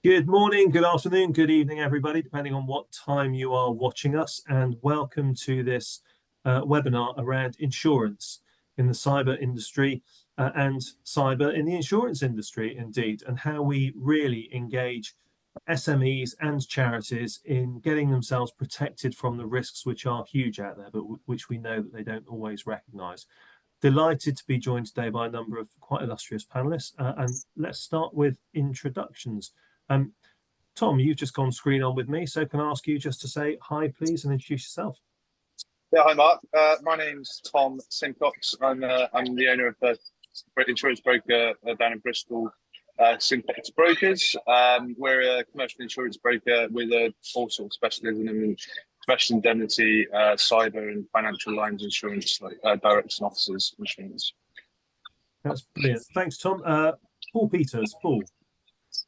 Good morning, good afternoon, good evening, everybody, depending on what time you are watching us, and welcome to this webinar around insurance in the cyber industry and cyber in the insurance industry, indeed, and how we really engage SMEs and charities in getting themselves protected from the risks which are huge out there, but which we know that they don't always recognise. Delighted to be joined today by a number of quite illustrious panelists, and let's start with introductions. Tom, you've just gone screen on with me, so can I ask you just to say hi, please, and introduce yourself? Yeah, hi, Mark. My name's Tom Simcox. I'm the owner of the insurance broker down in Bristol, Simcox Brokers. We're a commercial insurance broker with all sorts of specialism in professional indemnity, cyber and financial lines insurance, like directors and officers insurance. That's brilliant. Thanks, Tom. Paul Peters. Paul.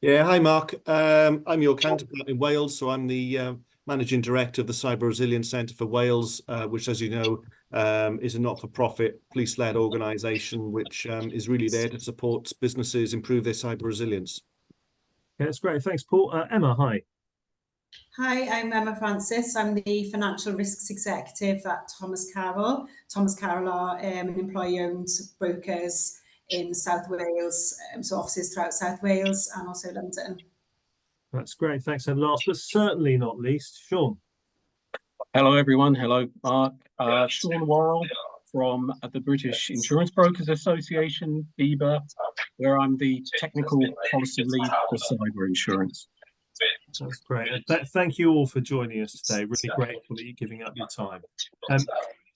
Yeah, hi, Mark. I'm your counterpart in Wales, so I'm the Managing Director of the Cyber Resilience Centre for Wales, which, as you know, is a not-for-profit, police-led organisation which is really there to support businesses improve their cyber resilience. Yeah, that's great. Thanks, Paul. Emma, hi. Hi, I'm Emma Francis. I'm the Financial Risks Executive at Thomas Carroll. Thomas Carroll are an employee-owned brokers in South Wales, so offices throughout South Wales and also London. That's great. Thanks. And last but certainly not least, Shaune. Hello, everyone. Hello, Mark. Shaune Worrall from the British Insurance Brokers Association, BIBA, where I'm the technical policy lead for cyber insurance. That's great. Thank you all for joining us today. Really grateful that you're giving up your time.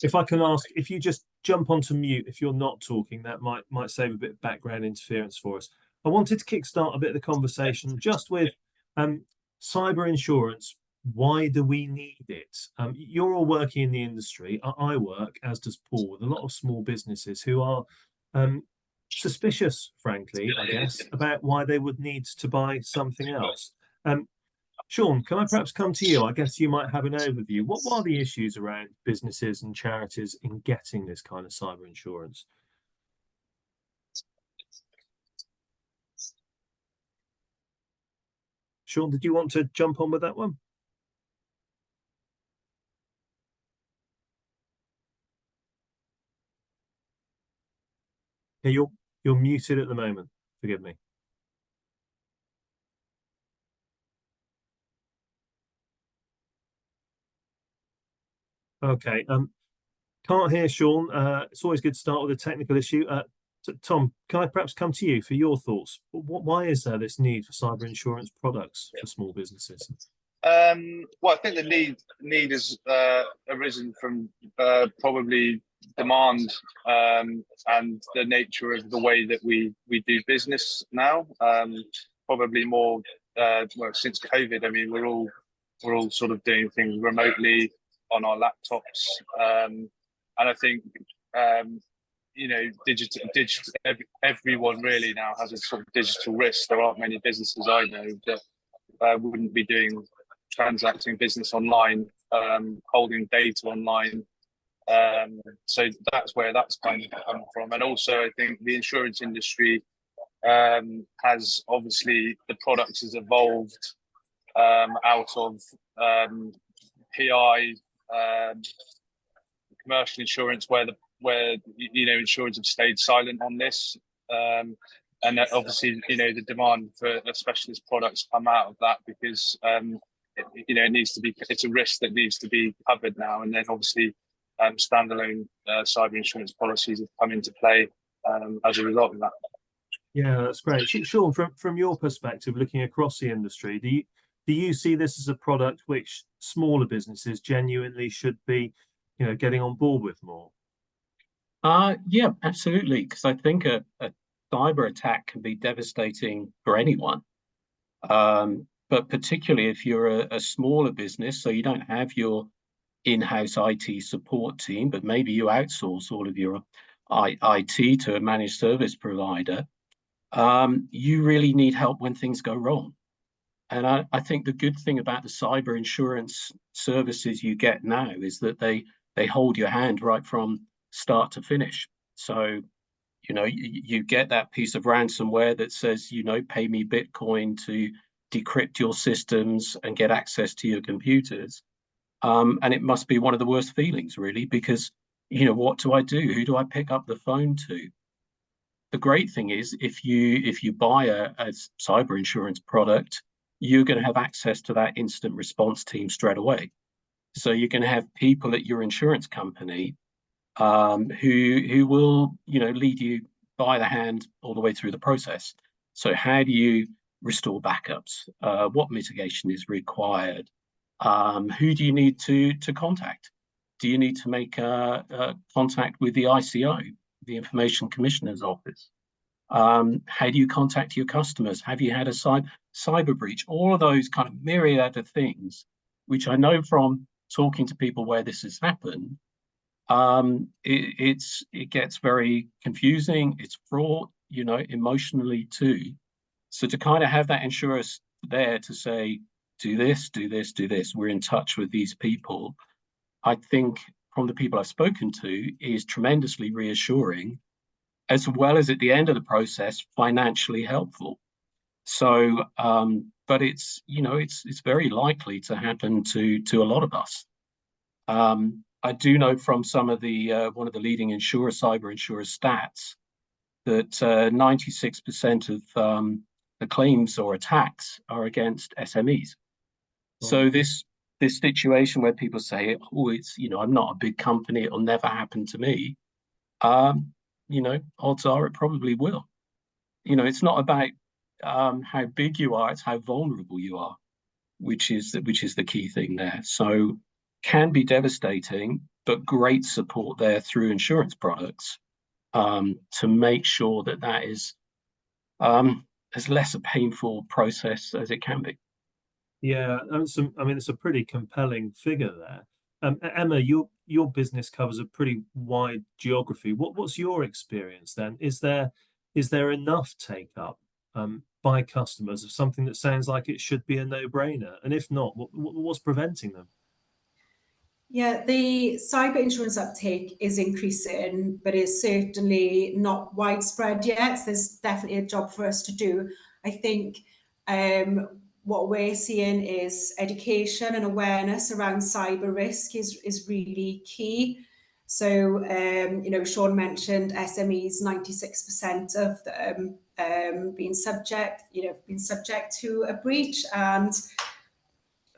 If I can ask, if you just jump onto mute if you're not talking, that might save a bit of background interference for us. I wanted to kickstart a bit of the conversation just with cyber insurance. Why do we need it? You're all working in the industry. I work, as does Paul, with a lot of small businesses who are suspicious, frankly, I guess, about why they would need to buy something else. Shaune, can I perhaps come to you? I guess you might have an overview. What are the issues around businesses and charities in getting this kind of cyber insurance? Shaune, did you want to jump on with that one? Yeah, you're muted at the moment. Forgive me. Okay. Can't hear Shaune. It's always good to start with a technical issue. Tom, can I perhaps come to you for your thoughts? Why is there this need for cyber insurance products for small businesses? Well, I think the need has arisen from probably demand and the nature of the way that we do business now. Probably more well, since COVID. I mean, we're all sort of doing things remotely on our laptops, and I think you know, digital. Everyone really now has a sort of digital risk. There aren't many businesses I know that wouldn't be transacting business online, holding data online. So that's where that's kind of come from. And also, I think the insurance industry has obviously, the products has evolved out of PI, commercial insurance, where you know, insurers have stayed silent on this, and that obviously, you know, the demand for specialist products come out of that because you know, it's a risk that needs to be covered now. And then obviously standalone cyber insurance policies have come into play as a result of that. Yeah, that's great. Shaune, from your perspective, looking across the industry, do you see this as a product which smaller businesses genuinely should be, you know, getting on board with more? Yeah, absolutely. Because I think a cyber attack can be devastating for anyone. But particularly if you're a smaller business, so you don't have your in-house IT support team, but maybe you outsource all of your IT to a managed service provider, you really need help when things go wrong. And I think the good thing about the cyber insurance services you get now is that they hold your hand right from start to finish. So, you know, you get that piece of ransomware that says, you know, pay me Bitcoin to decrypt your systems and get access to your computers. And it must be one of the worst feelings, really, because, what do I do? Who do I pick up the phone to? The great thing is, if you buy a cyber insurance product, you're going to have access to that instant response team straight away. So you're going to have people at your insurance company who will, lead you by the hand all the way through the process. So how do you restore backups? What mitigation is required? Who do you need to contact? Do you need to make a contact with the ICO, the Information Commissioner's Office? How do you contact your customers? Have you had a cyber breach? All of those kind of myriad of things, which I know from talking to people where this has happened, it gets very confusing. It's fraught, emotionally too. So to kind of have that insurer there to say, do this, do this, do this, we're in touch with these people, I think from the people I've spoken to is tremendously reassuring, as well as at the end of the process, financially helpful. So, but it's very likely to happen to a lot of us. I do know from some of the one of the leading cyber insurer stats that 96% of the claims or attacks are against SMEs. So this situation where people say, "Oh, it's I'm not a big company; it'll never happen to me." Odds are it probably will. It's not about how big you are; it's how vulnerable you are, which is the key thing there. So can be devastating, but great support there through insurance products to make sure that is as less a painful process as it can be. Yeah, it's a pretty compelling figure there. Emma, your business covers a pretty wide geography. What's your experience then? Is there enough take up by customers of something that sounds like it should be a no-brainer? And if not, what's preventing them? Yeah, the cyber insurance uptake is increasing, but is certainly not widespread yet. There's definitely a job for us to do. I think what we're seeing is education and awareness around cyber risk is really key. So, Shaune mentioned SMEs, 96% of them being subject to a breach, and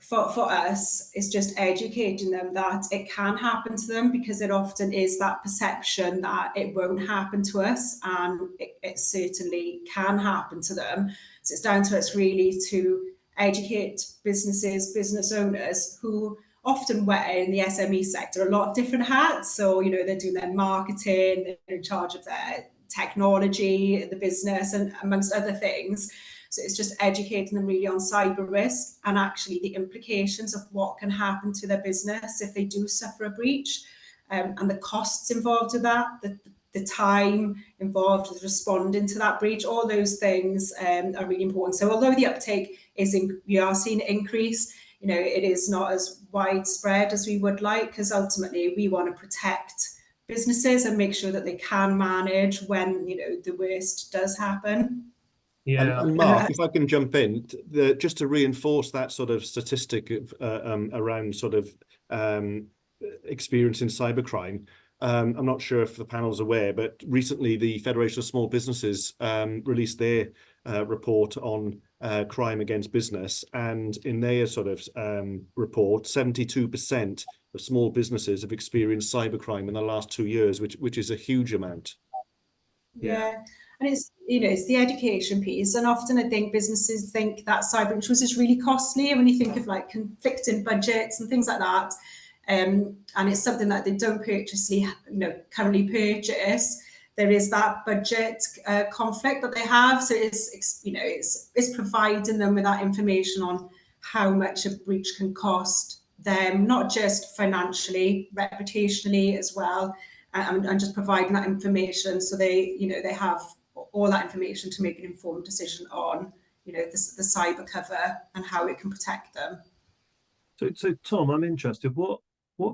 for us, it's just educating them that it can happen to them, because it often is that perception that it won't happen to us, and it certainly can happen to them. So it's down to us really to educate business owners who often wear in the SME sector a lot of different hats. So, they're doing their marketing, they're in charge of their technology, the business, and amongst other things. So it's just educating them really on cyber risk and actually the implications of what can happen to their business if they do suffer a breach, and the costs involved with that, the time involved with responding to that breach. All those things are really important. So although the uptake we are seeing it increase, it is not as widespread as we would like, because ultimately we want to protect businesses and make sure that they can manage when the worst does happen. Yeah. And Mark, if I can jump in, just to reinforce that sort of statistic around sort of experience in cybercrime, I'm not sure if the panel's aware, but recently the Federation of Small Businesses released their report on crime against business, and in their sort of report, 72% of small businesses have experienced cybercrime in the last 2 years, which is a huge amount. Yeah. And it's the education piece, and often I think businesses think that cyber insurance is really costly, and when you think of like conflicting budgets and things like that, and it's something that they don't currently purchase, there is that budget conflict that they have. So it's providing them with that information on how much a breach can cost them, not just financially, reputationally as well, and just providing that information so they have all that information to make an informed decision on the cyber cover and how it can protect them. So Tom, I'm interested. What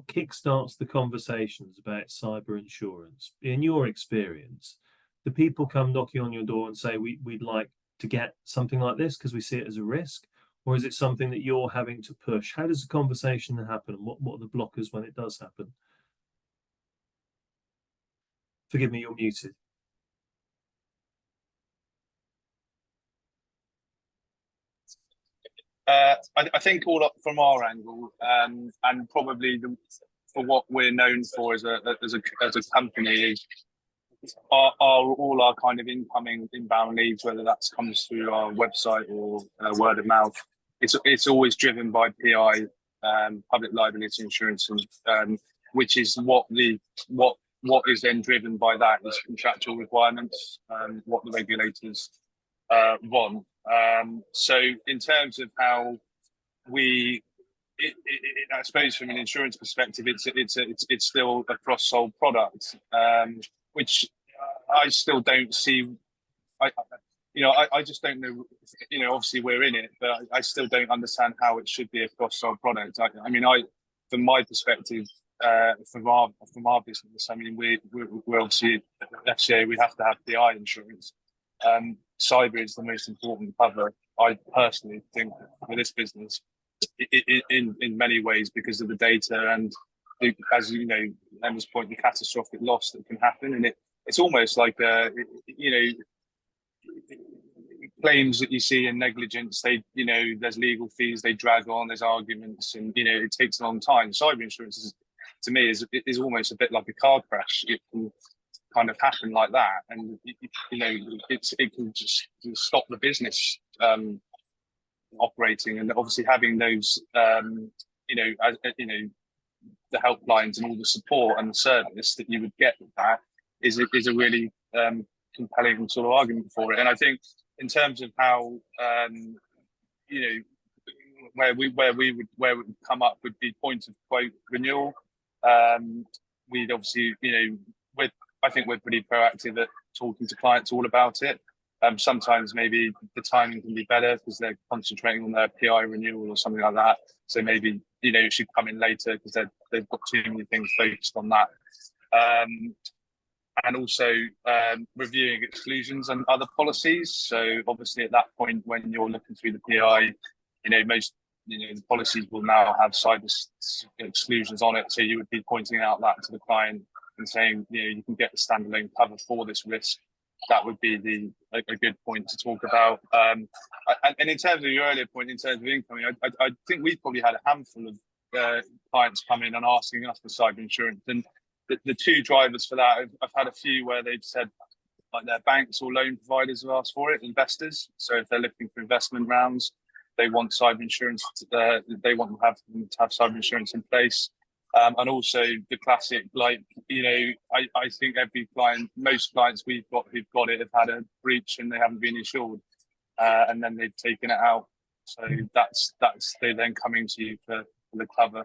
kickstarts the conversations about cyber insurance? In your experience, do people come knocking on your door and say we'd like to get something like this because we see it as a risk? Or is it something that you're having to push? How does the conversation happen? And what are the blockers when it does happen? Forgive me, you're muted. I think all up from our angle, and probably for what we're known for as a company, are all our kind of inbound leads, whether that comes through our website or word of mouth. It's always driven by PI, public liability insurance, and which is what is then driven by that is contractual requirements, what the regulators want. So in terms of how I suppose from an insurance perspective, it's still a cross-sold product, which I still don't see. I just don't know. Obviously we're in it, but I still don't understand how it should be a cross-sold product. From my perspective, from our business, I mean, we're obviously FCA. We have to have PI insurance. Cyber is the most important cover, I personally think, for this business in many ways because of the data and, as you know, Emma's point, the catastrophic loss that can happen. And it's almost like, claims that you see in negligence, there's legal fees, they drag on, there's arguments, and, it takes a long time. Cyber insurance to me is almost a bit like a car crash. It can kind of happen like that, and it can just stop the business operating. And obviously having those the helplines and all the support and the service that you would get with that is a really compelling sort of argument for it. And I think in terms of how where it would come up would be point of quote renewal. We'd obviously I think we're pretty proactive at talking to clients all about it. Sometimes maybe the timing can be better because they're concentrating on their PI renewal or something like that. So maybe it should come in later because they've got too many things focused on that. And also reviewing exclusions and other policies. So obviously at that point when you're looking through the PI, most the policies will now have cyber exclusions on it. So you would be pointing out that to the client and saying, you can get the standalone cover for this risk. That would be a good point to talk about. And in terms of your earlier point, in terms of incoming, I think we've probably had a handful of clients come in and asking us for cyber insurance. And the two drivers for that, I've had a few where they've said like their banks or loan providers have asked for it, investors. So if they're looking for investment rounds, they want cyber insurance. They want to have cyber insurance in place. And also the classic, I think most clients we've got who've got it have had a breach and they haven't been insured, and then they've taken it out. So that's they're then coming to you for the cover.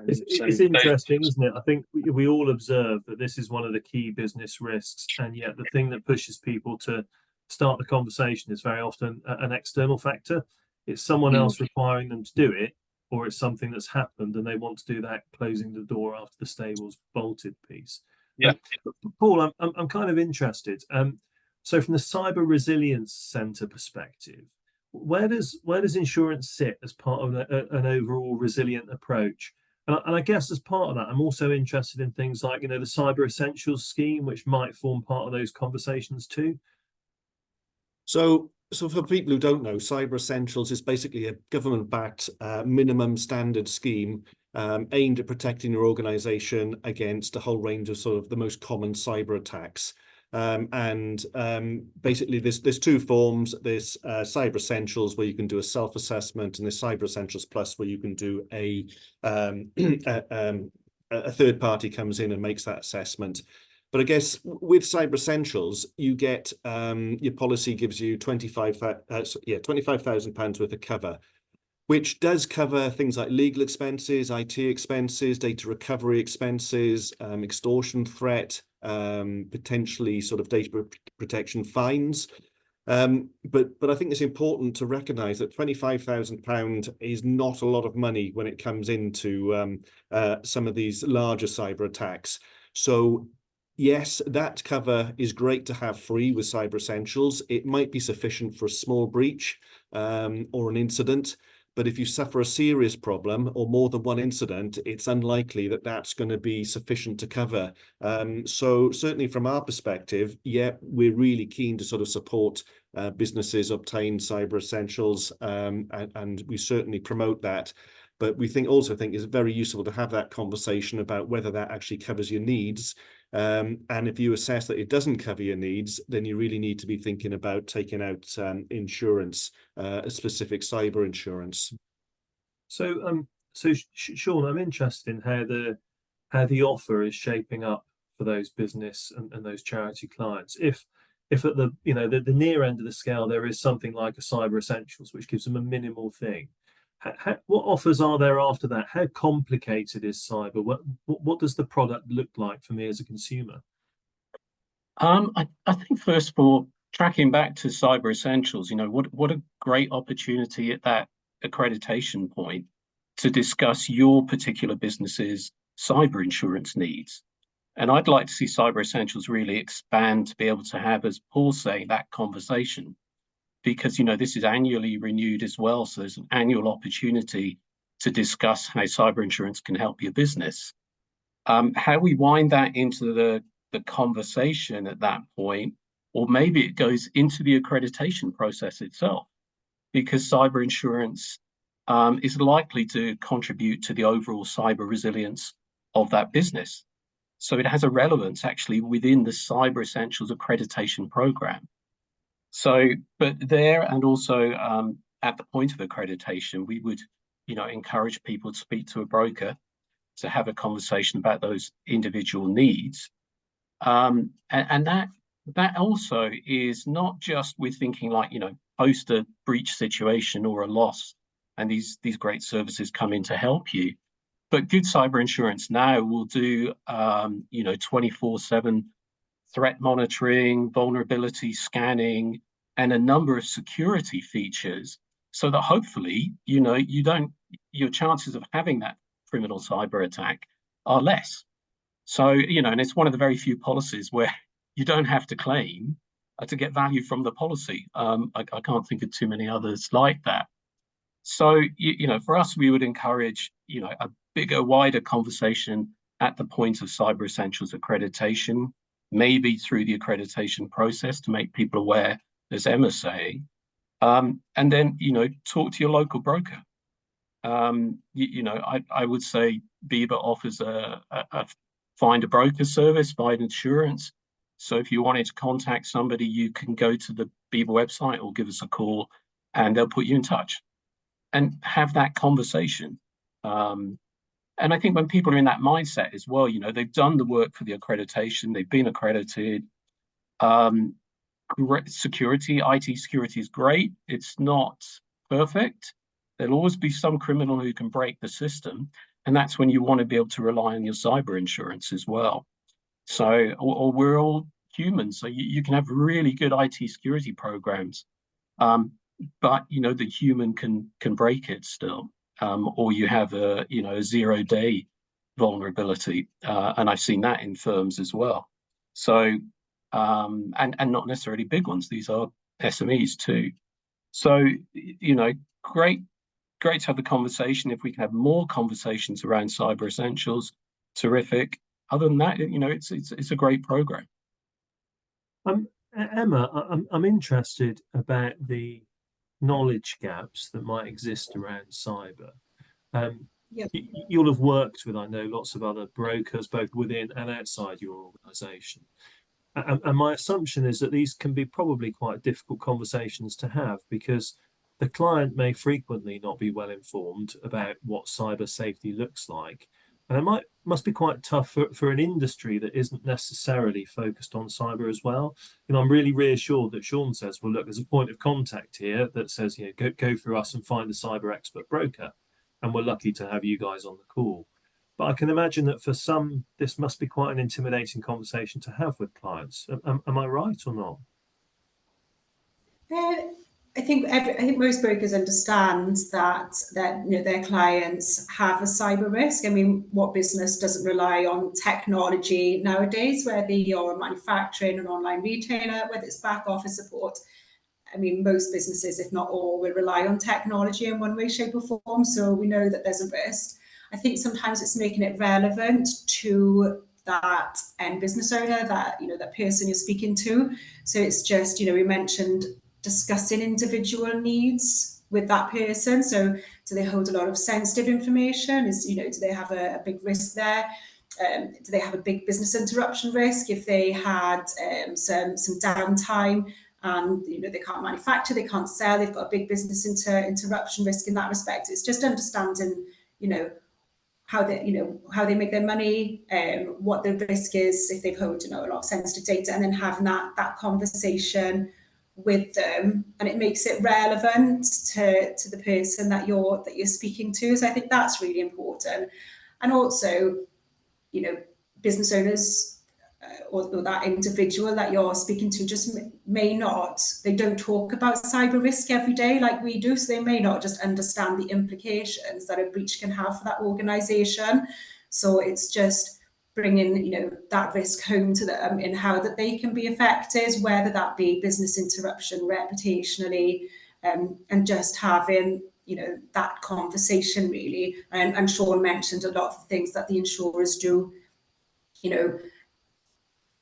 It's interesting, isn't it? I think we all observe that this is one of the key business risks, and yet the thing that pushes people to start the conversation is very often an external factor. It's someone else requiring them to do it, or it's something that's happened and they want to do that closing the door after the stable's bolted piece. Yeah. Paul, I'm kind of interested. So from the Cyber Resilience Centre perspective, where does insurance sit as part of an overall resilient approach? And I guess as part of that, I'm also interested in things like, the Cyber Essentials scheme, which might form part of those conversations too. So for people who don't know, Cyber Essentials is basically a government-backed minimum standard scheme aimed at protecting your organization against a whole range of sort of the most common cyber attacks. Basically there's two forms. There's Cyber Essentials, where you can do a self-assessment, and there's Cyber Essentials Plus, where you can do a third party comes in and makes that assessment. But I guess with Cyber Essentials, you get your policy gives you £25,000 worth of cover, which does cover things like legal expenses, IT expenses, data recovery expenses, extortion threat, potentially sort of data protection fines. But I think it's important to recognise that £25,000 is not a lot of money when it comes into some of these larger cyber attacks. So Yes, that cover is great to have free with Cyber Essentials. It might be sufficient for a small breach or an incident, but if you suffer a serious problem or more than one incident, it's unlikely that that's going to be sufficient to cover. So certainly from our perspective, yeah, we're really keen to sort of support businesses obtain Cyber Essentials, and we certainly promote that. But we also think it's very useful to have that conversation about whether that actually covers your needs. And if you assess that it doesn't cover your needs, then you really need to be thinking about taking out insurance, a specific cyber insurance. So, Shaune, I'm interested in how the offer is shaping up for those business and those charity clients. If at the the near end of the scale there is something like a Cyber Essentials, which gives them a minimal thing. What offers are there after that? How complicated is cyber? What does the product look like for me as a consumer? I think first of all, tracking back to Cyber Essentials, what a great opportunity at that accreditation point to discuss your particular business's cyber insurance needs. And I'd like to see Cyber Essentials really expand to be able to have, as Paul's saying, that conversation, because this is annually renewed as well. So there's an annual opportunity to discuss how cyber insurance can help your business. How we wind that into the conversation at that point, or maybe it goes into the accreditation process itself, because cyber insurance is likely to contribute to the overall cyber resilience of that business. So it has a relevance actually within the Cyber Essentials accreditation program. So, but there and also at the point of accreditation, we would, encourage people to speak to a broker to have a conversation about those individual needs. And that also is not just with thinking like, post a breach situation or a loss, and these great services come in to help you. But good cyber insurance now will do 24/7 threat monitoring, vulnerability scanning, and a number of security features, so that hopefully, your chances of having that criminal cyber attack are less. So, and it's one of the very few policies where you don't have to claim to get value from the policy. I can't think of too many others like that. So, for us, we would encourage, a bigger, wider conversation at the point of Cyber Essentials accreditation, maybe through the accreditation process to make people aware, as Emma's saying, and then, talk to your local broker. I would say BIBA offers a find a broker service, find insurance. So if you wanted to contact somebody, you can go to the BIBA website or give us a call and they'll put you in touch and have that conversation. And I think when people are in that mindset as well, they've done the work for the accreditation, they've been accredited. Security, IT security is great. It's not perfect. There'll always be some criminal who can break the system. And that's when you want to be able to rely on your cyber insurance as well. So, or we're all humans. So you can have really good IT security programs. But, the human can break it still. Or you have a 0-day vulnerability. And I've seen that in firms as well. So, and not necessarily big ones. These are SMEs too. So, great to have the conversation. If we can have more conversations around Cyber Essentials, terrific. Other than that, it's a great program. Emma, I'm interested about the knowledge gaps that might exist around cyber. Yep. You'll have worked with, I know, lots of other brokers, both within and outside your organisation. And my assumption is that these can be probably quite difficult conversations to have, because the client may frequently not be well informed about what cyber safety looks like. And it must be quite tough for an industry that isn't necessarily focused on cyber as well. I'm really reassured that Shaune says, well, look, there's a point of contact here that says, go through us and find a cyber expert broker. And we're lucky to have you guys on the call. But I can imagine that for some, this must be quite an intimidating conversation to have with clients. Am I right or not? I think most brokers understand that their clients have a cyber risk. I mean, what business doesn't rely on technology nowadays, whether you're manufacturing, an online retailer, whether it's back office support? I mean, most businesses, if not all, will rely on technology in one way, shape or form. So we know that there's a risk. I think sometimes it's making it relevant to that end business owner, that person you're speaking to. So it's just, we mentioned discussing individual needs with that person. So do they hold a lot of sensitive information? Do they have a big risk there? Do they have a big business interruption risk if they had some downtime and they can't manufacture, they can't sell, they've got a big business interruption risk in that respect? It's just understanding how they make their money, what the risk is if they've held a lot of sensitive data, and then having that conversation with them, and it makes it relevant to the person that you're speaking to. So I think that's really important. And also, business owners or that individual that you're speaking to just they don't talk about cyber risk every day like we do, so they may not just understand the implications that a breach can have for that organisation. So it's just bringing that risk home to them in how that they can be affected, whether that be business interruption, reputationally, and just having that conversation really. And Shaune mentioned a lot of the things that the insurers do,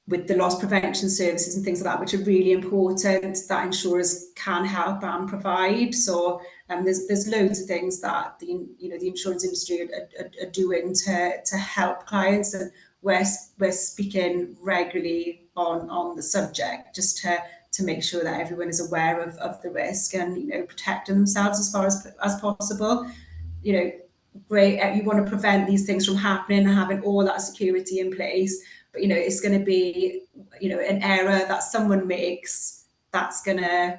with the loss prevention services and things like that, which are really important, that insurers can help and provide. So there's loads of things that the insurance industry are doing to help clients, and we're speaking regularly on the subject just to make sure that everyone is aware of the risk and protecting themselves as far as possible. Great, you want to prevent these things from happening and having all that security in place, but it's going to be an error that someone makes that's going to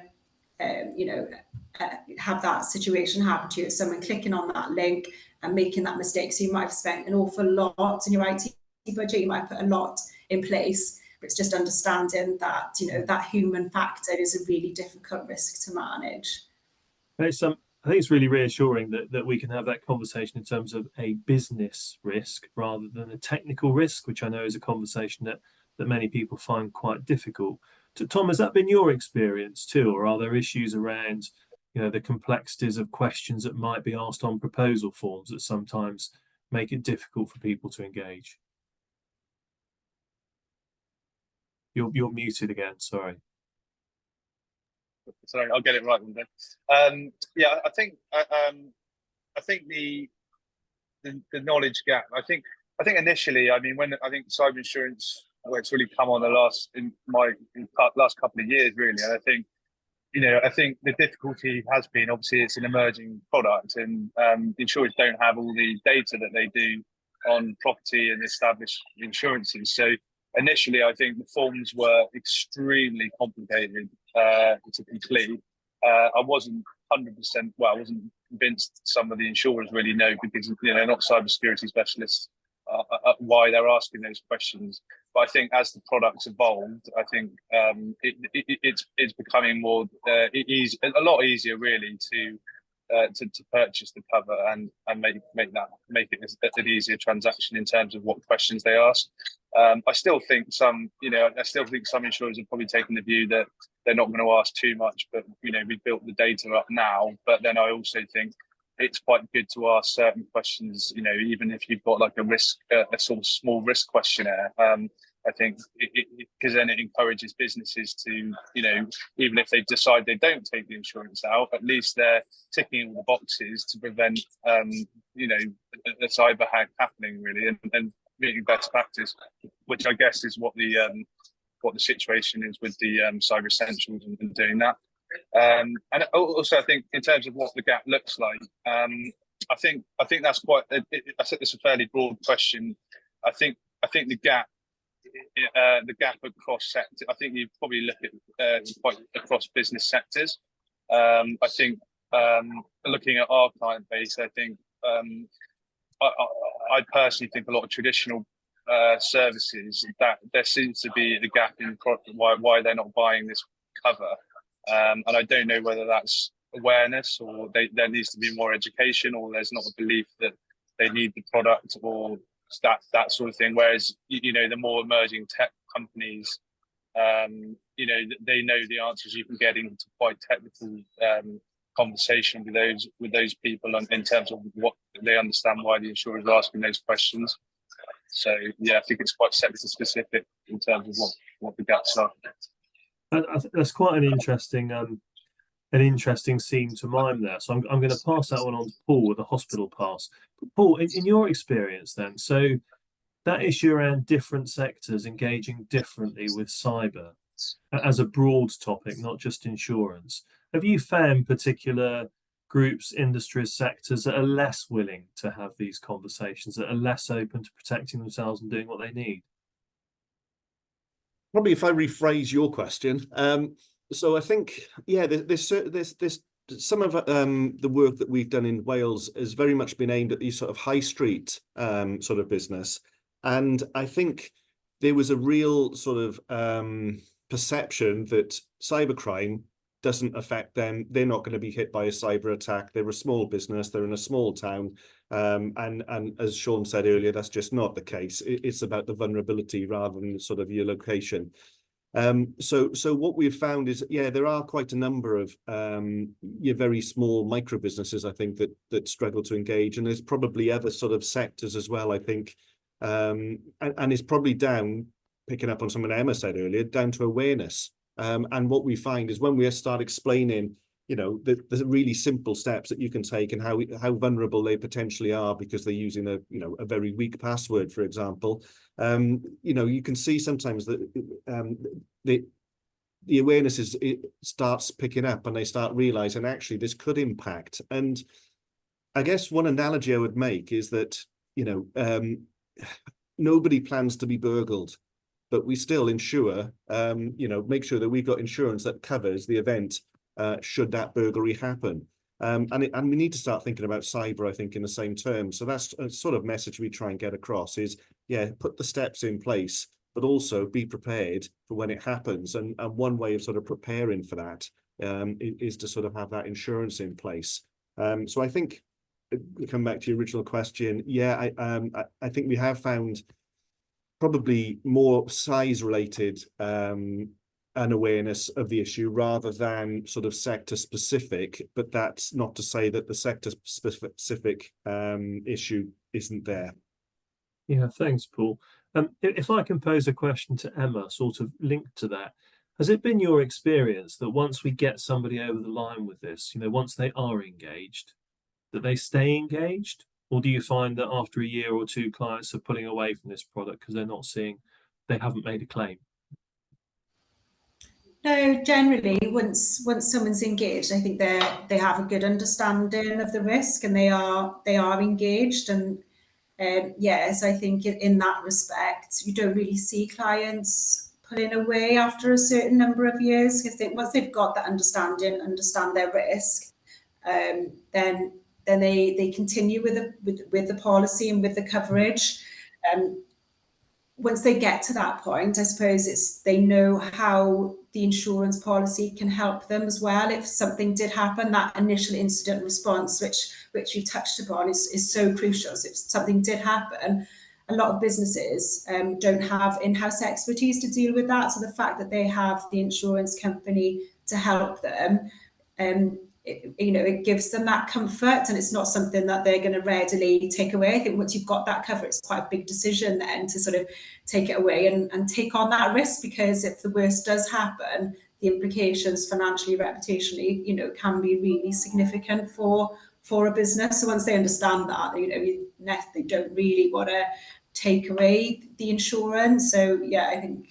have that situation happen to you, someone clicking on that link and making that mistake. So you might have spent an awful lot in your IT budget, you might put a lot in place, but it's just understanding that that human factor is a really difficult risk to manage. I think it's really reassuring that we can have that conversation in terms of a business risk rather than a technical risk, which I know is a conversation that many people find quite difficult. Tom, has that been your experience too, or are there issues around the complexities of questions that might be asked on proposal forms that sometimes make it difficult for people to engage? You're muted again, sorry. Sorry, I'll get it right then. Yeah, I think the knowledge gap. I think initially, I mean, when I think cyber insurance, it's really come on in last couple of years, really. And I think the difficulty has been, obviously it's an emerging product, and insurers don't have all the data that they do on property and established insurances. So initially, I think the forms were extremely complicated to complete. I wasn't 100%, I wasn't convinced some of the insurers really know, because they're not cybersecurity specialists, why they're asking those questions. But I think as the product's evolved, I think it's becoming more a lot easier really to purchase the cover and make it an easier transaction in terms of what questions they ask. I still think some insurers are probably taking the view that they're not going to ask too much, but we built the data up now. But then I also think it's quite good to ask certain questions, even if you've got like a sort of small risk questionnaire. I think because then it encourages businesses to, even if they decide they don't take the insurance out, at least they're ticking all the boxes to prevent, a cyber hack happening, really, and meeting best practice, which I guess is what the situation is with the Cyber Essentials and doing that. And also, I think in terms of what the gap looks like, I think that's quite. I think it's a fairly broad question. I think the gap across sector. I think you probably look at quite across business sectors. I think looking at our client base, I think I personally think a lot of traditional services that there seems to be a gap in why they're not buying this cover. And I don't know whether that's awareness, or there needs to be more education, or there's not a belief that they need the product, or that sort of thing. Whereas, the more emerging tech companies, they know the answers. You can get into quite technical conversation with those people in terms of what they understand, why the insurer is asking those questions. So yeah, I think it's quite sector specific in terms of what the gaps are. That's quite an interesting scene to mime there. So I'm going to pass that one on to Paul with a hospital pass. Paul, in your experience then, so that issue around different sectors engaging differently with cyber as a broad topic, not just insurance, have you found particular groups, industries, sectors that are less willing to have these conversations, that are less open to protecting themselves and doing what they need? Probably if I rephrase your question, so I think, yeah, there's some of the work that we've done in Wales has very much been aimed at these sort of high street sort of business. And I think there was a real sort of perception that cybercrime doesn't affect them. They're not going to be hit by a cyber attack. They're a small business. They're in a small town. And as Shaune said earlier, that's just not the case. It's about the vulnerability rather than sort of your location. So what we've found is, yeah, there are quite a number of your very small micro businesses, I think, that struggle to engage. And there's probably other sort of sectors as well, I think. And it's probably down, picking up on something Emma said earlier, down to awareness. And what we find is when we start explaining, the really simple steps that you can take and how vulnerable they potentially are because they're using a very weak password, for example, you can see sometimes that the awareness it starts picking up and they start realizing actually this could impact. And I guess one analogy I would make is that, nobody plans to be burgled, but we still insure, make sure that we've got insurance that covers the event should that burglary happen. And we need to start thinking about cyber, I think, in the same terms. So that's a sort of message we try and get across is, yeah, put the steps in place, but also be prepared for when it happens. And one way of sort of preparing for that is to sort of have that insurance in place. So I think, come back to your original question, yeah, I think we have found probably more size related unawareness of the issue rather than sort of sector specific, but that's not to say that the sector specific issue isn't there. Yeah, thanks, Paul. If I can pose a question to Emma, sort of linked to that, has it been your experience that once we get somebody over the line with this, once they are engaged, that they stay engaged? Or do you find that after a year or two, clients are pulling away from this product because they haven't made a claim? No, generally, once someone's engaged, I think they have a good understanding of the risk and they are engaged. And yes, I think in that respect, you don't really see clients pulling away after a certain number of years, because once they've got that understand their risk, then they continue with the policy and with the coverage. Once they get to that point, I suppose they know how the insurance policy can help them as well. If something did happen, that initial incident response, which you touched upon, is so crucial. So if something did happen, a lot of businesses don't have in-house expertise to deal with that. So the fact that they have the insurance company to help them, it gives them that comfort, and it's not something that they're going to readily take away. I think once you've got that cover, it's quite a big decision then to sort of take it away and take on that risk, because if the worst does happen, the implications financially, reputationally, can be really significant for a business. So once they understand that, they don't really want to take away the insurance. So yeah, I think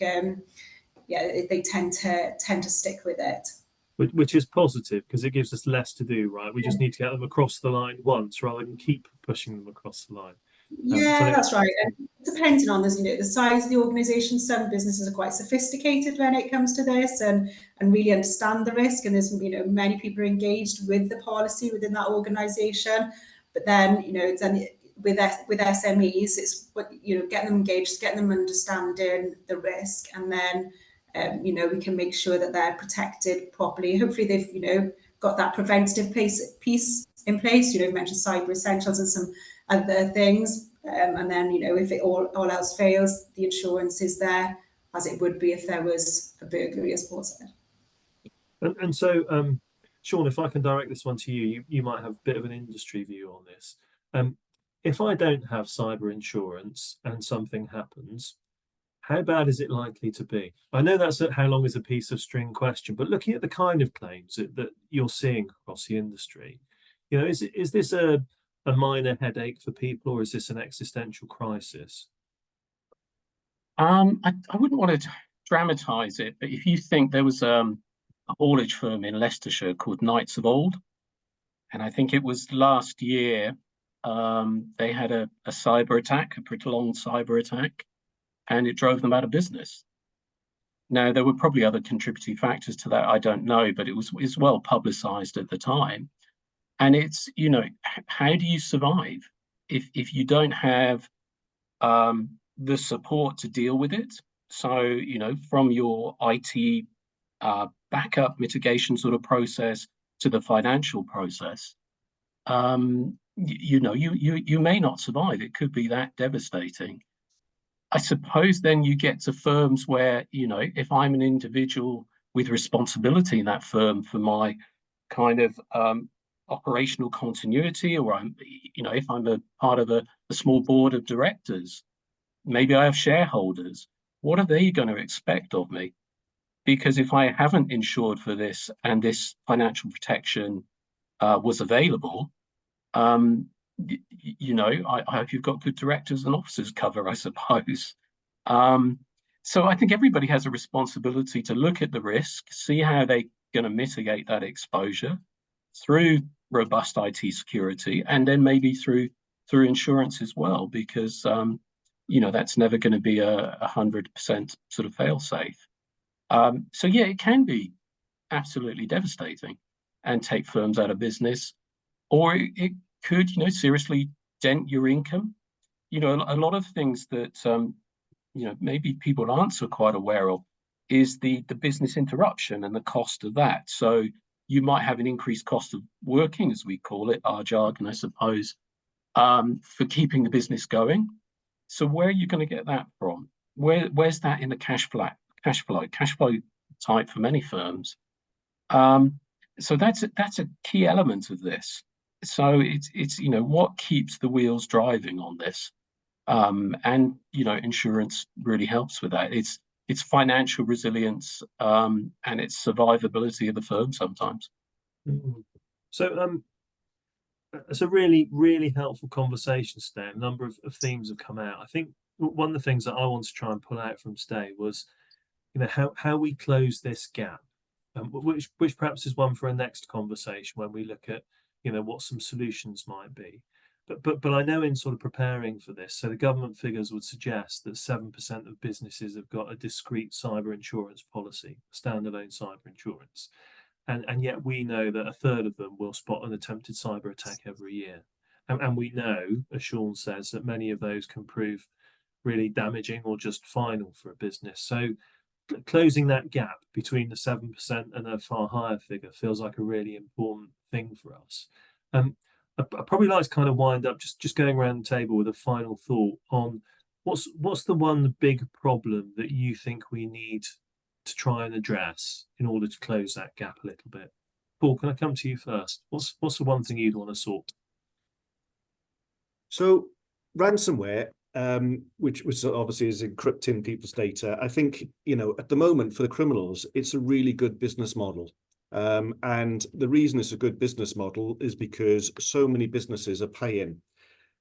they tend to stick with it. Which is positive because it gives us less to do, right? We just need to get them across the line once rather than keep pushing them across the line. Yeah, that's right. And depending on this, the size of the organisation, some businesses are quite sophisticated when it comes to this and really understand the risk. And there's many people are engaged with the policy within that organisation. But then with SMEs, it's getting them engaged, getting them understanding the risk, and then we can make sure that they're protected properly. Hopefully they've, got that preventative piece in place. You've mentioned cyber essentials and some other things. And then, if it all else fails, the insurance is there as it would be if there was a burglary, as Paul said. And so, Shaune, if I can direct this one to you, you might have a bit of an industry view on this. If I don't have cyber insurance and something happens, how bad is it likely to be? I know that's a how long is a piece of string question, but looking at the kind of claims that you're seeing across the industry, is this a minor headache for people, or is this an existential crisis? I wouldn't want to dramatize it, but if you think there was a haulage firm in Leicestershire called Knights of Old, and I think it was last year, they had a cyber attack, a prolonged cyber attack, and it drove them out of business. Now, there were probably other contributing factors to that, I don't know, but it was well publicized at the time. And it's, how do you survive if you don't have the support to deal with it? So, from your IT backup mitigation sort of process to the financial process, you may not survive. It could be that devastating. I suppose then you get to firms where, if I'm an individual with responsibility in that firm for my kind of operational continuity, or if I'm a part of a small board of directors, maybe I have shareholders, what are they going to expect of me? Because if I haven't insured for this and this financial protection was available, I hope you've got good directors and officers cover, I suppose. So I think everybody has a responsibility to look at the risk, see how they're going to mitigate that exposure through robust IT security, and then maybe through insurance as well, because that's never going to be 100% sort of fail safe. So yeah, it can be absolutely devastating and take firms out of business, or it could, seriously dent your income. A lot of things that, maybe people aren't so quite aware of is the business interruption and the cost of that. So you might have an increased cost of working, as we call it, our jargon, I suppose, for keeping the business going. So where are you going to get that from? Where's that in the cash flow type for many firms? So that's a key element of this. So it's what keeps the wheels driving on this, and insurance really helps with that. It's financial resilience, and it's survivability of the firm sometimes. So it's a really, really helpful conversation today. A number of themes have come out. I think one of the things that I want to try and pull out from today was, how we close this gap, which perhaps is one for a next conversation when we look at, what some solutions might be. But I know in sort of preparing for this, so the government figures would suggest that 7% of businesses have got a discrete cyber insurance policy, standalone cyber insurance. And yet we know that a third of them will spot an attempted cyber attack every year. And we know, as Shaune says, that many of those can prove really damaging or just final for a business. So closing that gap between the 7% and a far higher figure feels like a really important thing for us. I'd probably like to kind of wind up just going around the table with a final thought on what's the one big problem that you think we need to try and address in order to close that gap a little bit. Paul, can I come to you first? What's the one thing you'd want to sort? So ransomware, which obviously is encrypting people's data, I think, at the moment for the criminals, it's a really good business model. And the reason it's a good business model is because so many businesses are paying.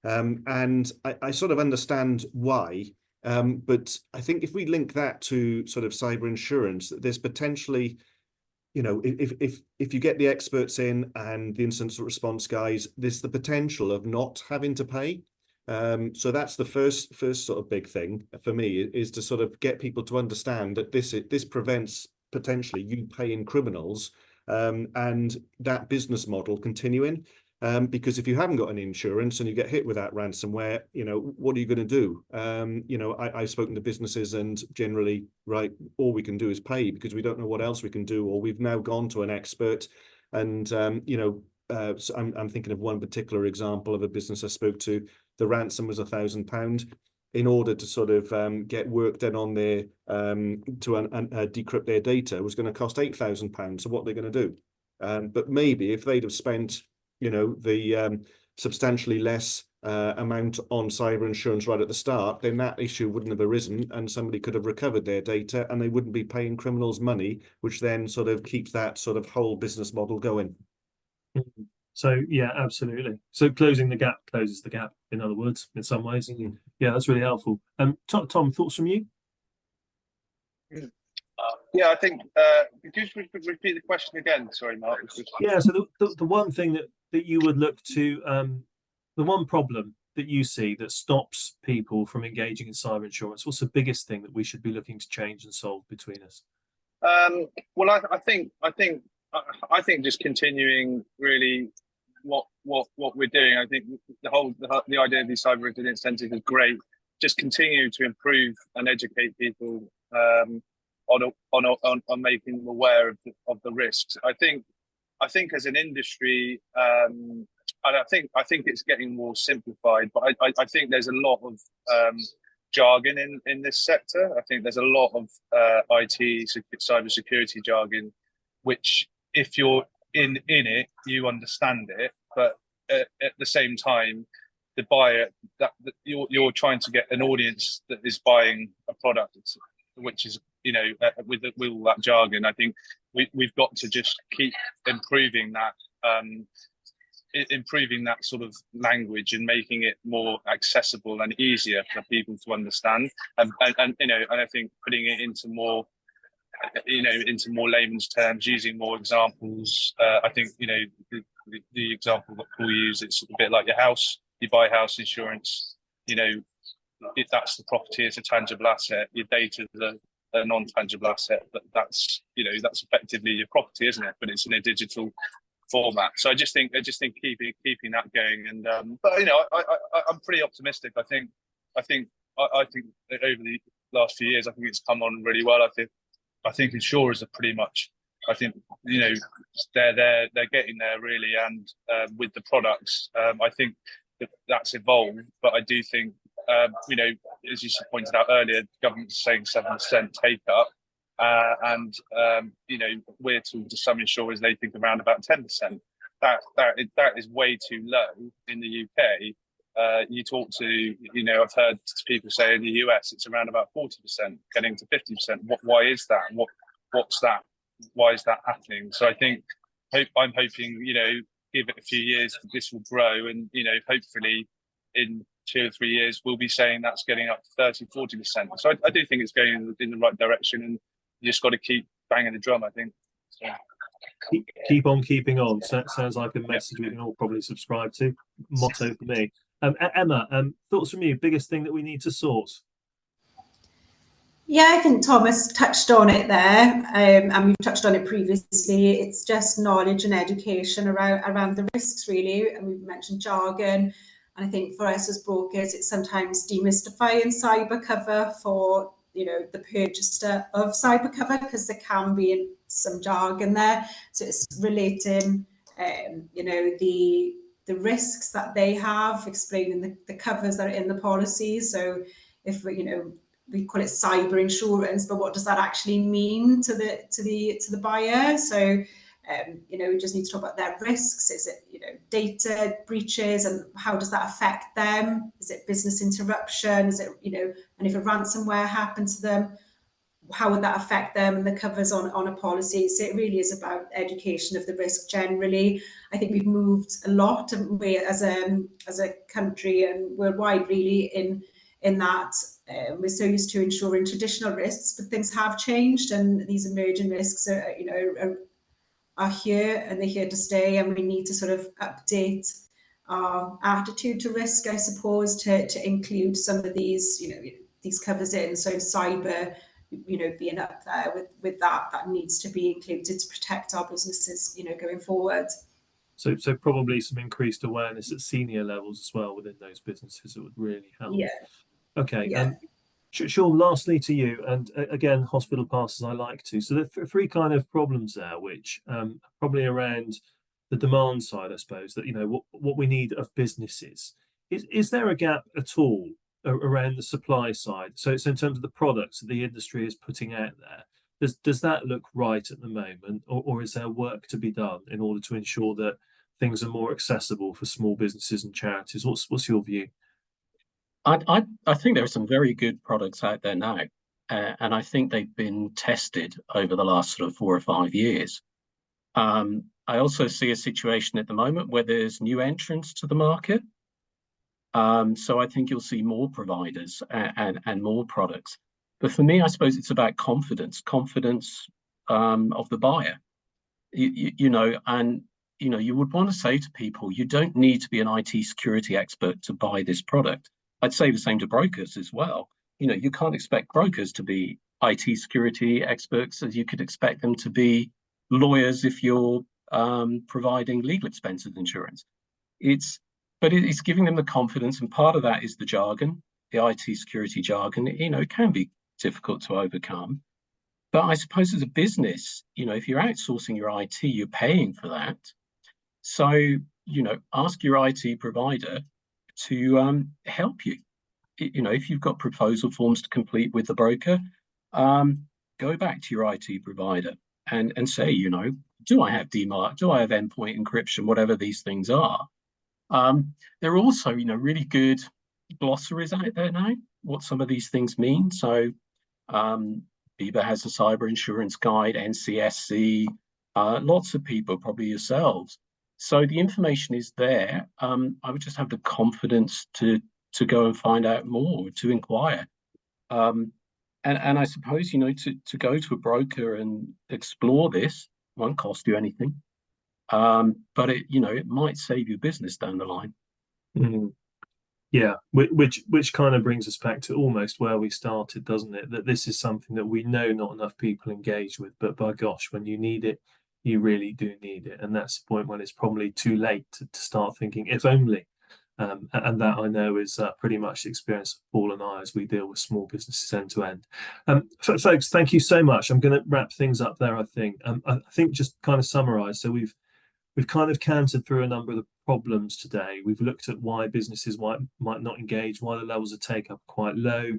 And I sort of understand why. But I think if we link that to sort of cyber insurance, there's potentially, if you get the experts in and the incident response guys, there's the potential of not having to pay. So that's the first sort of big thing for me, is to sort of get people to understand that this prevents potentially you paying criminals, and that business model continuing. Because if you haven't got any insurance and you get hit with that ransomware, what are you going to do? I've spoken to businesses, and generally, right, all we can do is pay because we don't know what else we can do, or we've now gone to an expert. And so I'm thinking of one particular example of a business I spoke to. The ransom was £1,000. In order to sort of get work done on their decrypt their data was going to cost £8,000. So what are they going to do? But maybe if they'd have spent, the substantially less amount on cyber insurance right at the start, then that issue wouldn't have arisen, and somebody could have recovered their data, and they wouldn't be paying criminals money, which then sort of keeps that sort of whole business model going. So yeah, absolutely. So closing the gap closes the gap, in other words, in some ways. Yeah, that's really helpful. Tom, thoughts from you? Yeah, I think could you repeat the question again? Sorry, Mark. Yeah, so the one thing that you would look to, the one problem that you see that stops people from engaging in cyber insurance, what's the biggest thing that we should be looking to change and solve between us? Well, I think just continuing really what we're doing. I think the idea of these cyber resilience centres is great. Just continue to improve and educate people on making them aware of the risks. I think as an industry, and I think it's getting more simplified. But I think there's a lot of jargon in this sector. I think there's a lot of IT cybersecurity jargon, which if you're in it, you understand it. But at the same time, the buyer that you're trying to get an audience that is buying a product, which is with all that jargon. I think we've got to just keep improving that sort of language and making it more accessible and easier for people to understand. And I think putting it into more layman's terms, using more examples. I think the example that Paul used, it's a bit like your house. You buy house insurance. If that's the property, it's a tangible asset. Your data is a non-tangible asset, but that's effectively your property, isn't it? But it's in a digital format. So I just think keeping that going. And but I'm pretty optimistic. I think that over the last few years, I think it's come on really well. I think insurers are pretty much. I think they're getting there really, and with the products, I think that's evolved. But I do think as you pointed out earlier, the government's saying 7% take up, and we're talking to some insurers, they think around about 10%. That is way too low in the UK. You talk to, I've heard people say in the US it's around about 40%, getting to 50%. Why is that? What's that? Why is that happening? So I'm hoping, give it a few years, this will grow, and hopefully in 2 or 3 years we'll be saying that's getting up to 30-40%. So I do think it's going in the right direction, and you just got to keep banging the drum, I think. So. Keep on keeping on. So sounds like a message we can all probably subscribe to. Motto for me. Emma, thoughts from you? Biggest thing that we need to sort? Yeah, I think Thomas touched on it there, and we've touched on it previously. It's just knowledge and education around the risks, really. And we've mentioned jargon. And I think for us as brokers, it's sometimes demystifying cyber cover for the purchaser of cyber cover, because there can be some jargon there. So it's relating, the risks that they have, explaining the covers that are in the policy. So if we call it cyber insurance, but what does that actually mean to the buyer? So we just need to talk about their risks. Is it data breaches, and how does that affect them? Is it business interruption? Is it and if a ransomware happened to them, how would that affect them, and the covers on a policy? So it really is about education of the risk generally. I think we've moved a lot, haven't we, as a country and worldwide, really, in that we're so used to insuring traditional risks, but things have changed, and these emerging risks are here, and they're here to stay, and we need to sort of update our attitude to risk, I suppose, to include some of these these covers in. So cyber being up there with that needs to be included to protect our businesses going forward. So probably some increased awareness at senior levels as well within those businesses that would really help. Yeah. Okay. Yeah. Shaune, lastly to you, and again, hospital passes I like to. So there are three kind of problems there, which probably around the demand side, I suppose, that, you know, what we need of businesses. Is there a gap at all around the supply side? So it's in terms of the products that the industry is putting out there. Does that look right at the moment, or is there work to be done in order to ensure that things are more accessible for small businesses and charities? What's your view? I think there are some very good products out there now, and I think they've been tested over the last sort of 4 or 5 years. I also see a situation at the moment where there's new entrants to the market. So I think you'll see more providers and more products. But for me, I suppose it's about confidence of the buyer. You know, and you know, you would want to say to people, you don't need to be an IT security expert to buy this product. I'd say the same to brokers as well. You know, you can't expect brokers to be IT security experts as you could expect them to be lawyers if you're providing legal expenses insurance. But it's giving them the confidence, and part of that is the jargon, the IT security jargon. You know, it can be difficult to overcome. But I suppose as a business, you know, if you're outsourcing your IT, you're paying for that. So, you know, ask your IT provider to help you. You know, if you've got proposal forms to complete with the broker, go back to your IT provider and say, you know, do I have DMARC? Do I have endpoint encryption? Whatever these things are. There are also, you know, really good glossaries out there now, what some of these things mean. So BIBA has a cyber insurance guide, NCSC, lots of people, probably yourselves. So the information is there. I would just have the confidence to go and find out more, to inquire. And I suppose, you know, to go to a broker and explore this won't cost you anything. But it, you know, it might save you business down the line. Mm. Yeah, which kind of brings us back to almost where we started, doesn't it? That this is something that we know not enough people engage with, but by gosh, when you need it, you really do need it. And that's the point when it's probably too late to start thinking, if only. And that I know is pretty much the experience of Paul and I as we deal with small businesses end to end. Folks, thank you so much. I'm going to wrap things up there, I think. I think just kind of summarize. So we've kind of cantered through a number of the problems today. We've looked at why businesses might not engage, why the levels of take-up are quite low.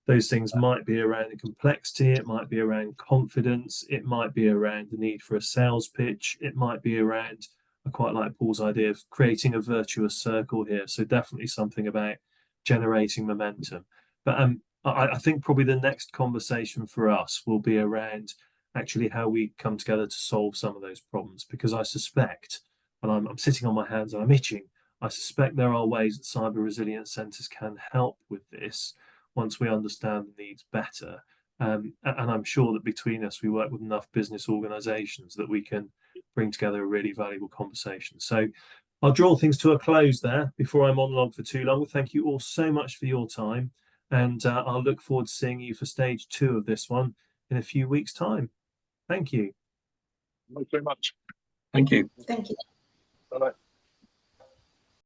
Those things might be around the complexity, it might be around confidence, it might be around the need for a sales pitch, it might be around, I quite like Paul's idea of creating a virtuous circle here. So definitely something about generating momentum. But I think probably the next conversation for us will be around actually how we come together to solve some of those problems, because I suspect, and I'm sitting on my hands and I'm itching, I suspect there are ways that cyber resilience centres can help with this once we understand the needs better. And I'm sure that between us, we work with enough business organisations that we can bring together a really valuable conversation. So I'll draw things to a close there before I monologue for too long. Thank you all so much for your time, and I'll look forward to seeing you for stage 2 of this one in a few weeks' time. Thank you. Thanks very much. Thank you. Thank you. Bye-bye.